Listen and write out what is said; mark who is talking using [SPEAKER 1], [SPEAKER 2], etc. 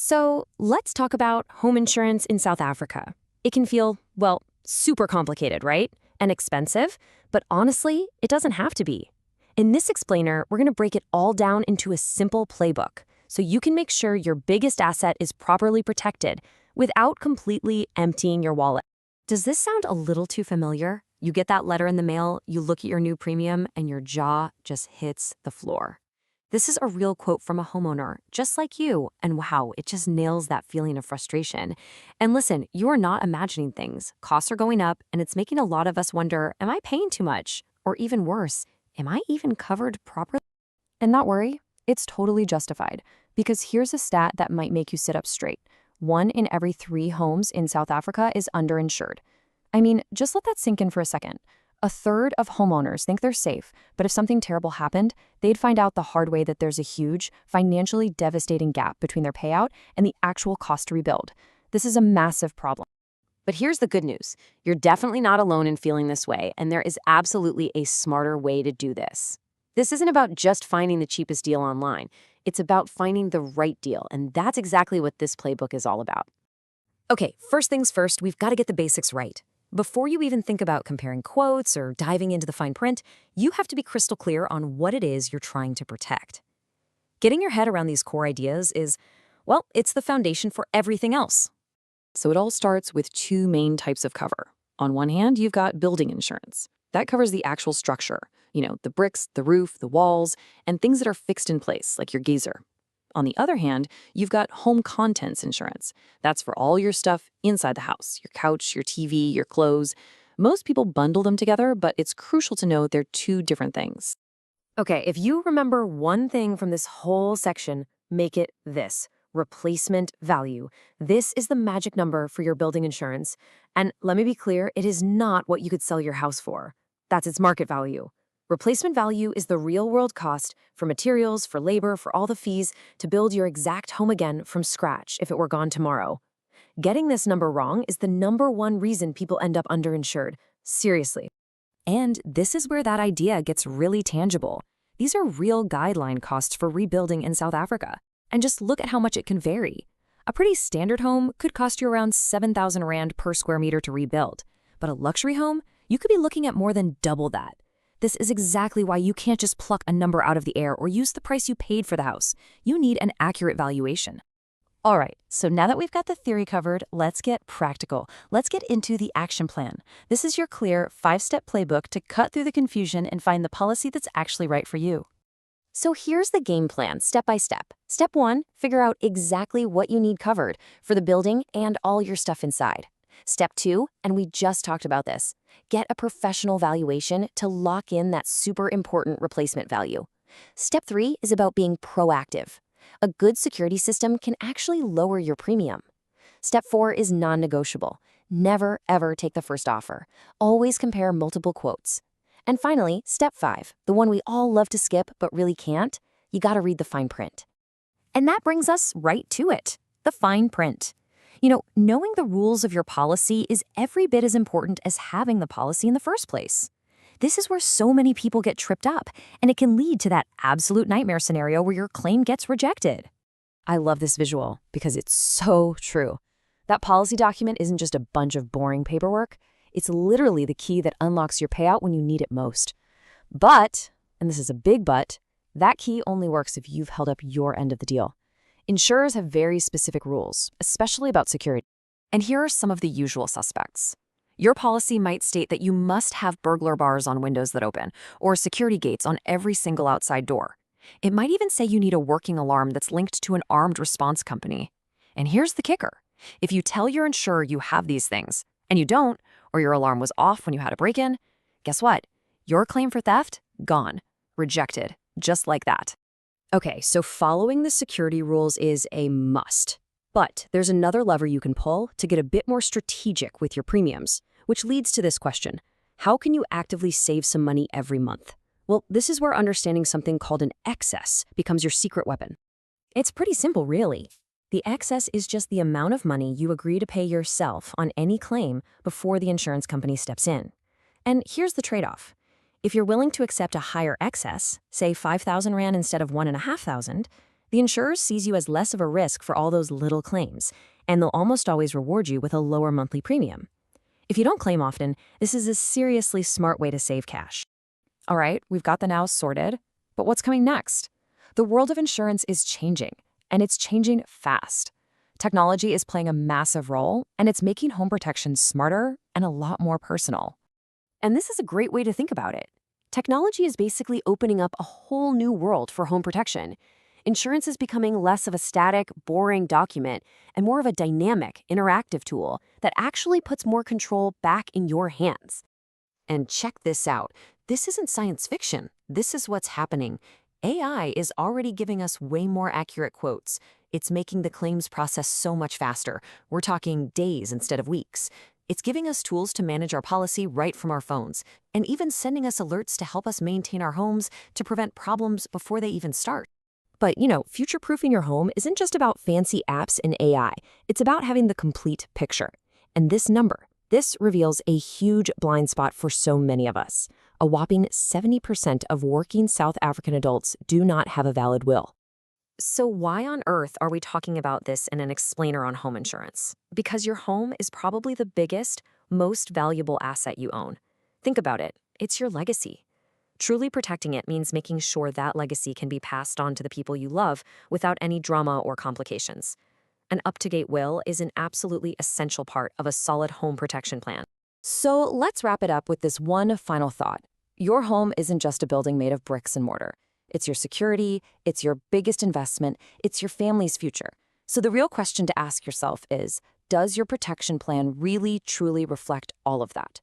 [SPEAKER 1] So let's talk about home insurance in South Africa. It can feel, well, super complicated, right? And expensive, but honestly, it doesn't have to be. In this explainer, we're going to break it all down into a simple playbook so you can make sure your biggest asset is properly protected without completely emptying your wallet. Does this sound a little too familiar? You get that letter in the mail, you look at your new premium, and your jaw just hits the floor. This is a real quote from a homeowner, just like you, and wow, it just nails that feeling of frustration. And listen, you are not imagining things. Costs are going up, and it's making a lot of us wonder, am I paying too much? Or even worse, am I even covered properly? And not worry, it's totally justified, because here's a stat that might make you sit up straight. 1 in every 3 homes in South Africa is underinsured. I mean, just let that sink in for a second. A third of homeowners think they're safe, but if something terrible happened, they'd find out the hard way that there's a huge, financially devastating gap between their payout and the actual cost to rebuild. This is a massive problem. But here's the good news. You're definitely not alone in feeling this way, and there is absolutely a smarter way to do this. This isn't about just finding the cheapest deal online. It's about finding the right deal, and that's exactly what this playbook is all about. Okay, first things first, we've got to get the basics right. Before you even think about comparing quotes or diving into the fine print, you have to be crystal clear on what it is you're trying to protect. Getting your head around these core ideas is, well, it's the foundation for everything else. So it all starts with 2 main types of cover. On one hand, you've got building insurance. That covers the actual structure, the bricks, the roof, the walls, and things that are fixed in place, like your geyser. On the other hand, you've got home contents insurance. That's for all your stuff inside the house, your couch, your TV, your clothes. Most people bundle them together, but it's crucial to know they're 2 different things. Okay, if you remember one thing from this whole section, make it this: replacement value. This is the magic number for your building insurance. And let me be clear, it is not what you could sell your house for. That's its market value. Replacement value is the real-world cost for materials, for labor, for all the fees to build your exact home again from scratch if it were gone tomorrow. Getting this number wrong is the #1 reason people end up underinsured. Seriously. And this is where that idea gets really tangible. These are real guideline costs for rebuilding in South Africa. And just look at how much it can vary. A pretty standard home could cost you around 7,000 Rand per square meter to rebuild. But a luxury home, you could be looking at more than double that. This is exactly why you can't just pluck a number out of the air or use the price you paid for the house. You need an accurate valuation. All right, so now that we've got the theory covered, let's get practical. Let's get into the action plan. This is your clear 5-step playbook to cut through the confusion and find the policy that's actually right for you. So here's the game plan, step by step. Step 1, figure out exactly what you need covered for the building and all your stuff inside. Step 2, and we just talked about this, get a professional valuation to lock in that super important replacement value. Step 3 is about being proactive. A good security system can actually lower your premium. Step 4 is non-negotiable. Never, ever take the first offer. Always compare multiple quotes. And finally, step 5, the one we all love to skip but really can't, you gotta read the fine print. And that brings us right to it, the fine print. Knowing the rules of your policy is every bit as important as having the policy in the first place. This is where so many people get tripped up, and it can lead to that absolute nightmare scenario where your claim gets rejected. I love this visual because it's so true. That policy document isn't just a bunch of boring paperwork. It's literally the key that unlocks your payout when you need it most. But, and this is a big but, that key only works if you've held up your end of the deal. Insurers have very specific rules, especially about security. And here are some of the usual suspects. Your policy might state that you must have burglar bars on windows that open, or security gates on every single outside door. It might even say you need a working alarm that's linked to an armed response company. And here's the kicker. If you tell your insurer you have these things, and you don't, or your alarm was off when you had a break-in, guess what? Your claim for theft? Gone. Rejected. Just like that. Okay, so following the security rules is a must. But there's another lever you can pull to get a bit more strategic with your premiums, which leads to this question. How can you actively save some money every month? Well, this is where understanding something called an excess becomes your secret weapon. It's pretty simple, really. The excess is just the amount of money you agree to pay yourself on any claim before the insurance company steps in. And here's the trade-off. If you're willing to accept a higher excess, say 5,000 Rand instead of 1,500, The insurer sees you as less of a risk for all those little claims, and they'll almost always reward you with a lower monthly premium. If you don't claim often, this is a seriously smart way to save cash. All right, we've got the nows sorted, but what's coming next? The world of insurance is changing, and it's changing fast. Technology is playing a massive role, and it's making home protection smarter and a lot more personal. And this is a great way to think about it. Technology is basically opening up a whole new world for home protection. Insurance is becoming less of a static, boring document and more of a dynamic, interactive tool that actually puts more control back in your hands. And check this out. This isn't science fiction. This is what's happening. AI is already giving us way more accurate quotes. It's making the claims process so much faster. We're talking days instead of weeks. It's giving us tools to manage our policy right from our phones, and even sending us alerts to help us maintain our homes to prevent problems before they even start. But, future-proofing your home isn't just about fancy apps and AI. It's about having the complete picture. And this reveals a huge blind spot for so many of us. A whopping 70% of working South African adults do not have a valid will. So why on earth are we talking about this in an explainer on home insurance? Because your home is probably the biggest, most valuable asset you own. Think about it. It's your legacy. Truly protecting it means making sure that legacy can be passed on to the people you love without any drama or complications. An up-to-date will is an absolutely essential part of a solid home protection plan. So let's wrap it up with this one final thought. Your home isn't just a building made of bricks and mortar. It's your security, it's your biggest investment, it's your family's future. So the real question to ask yourself is, does your protection plan really, truly reflect all of that?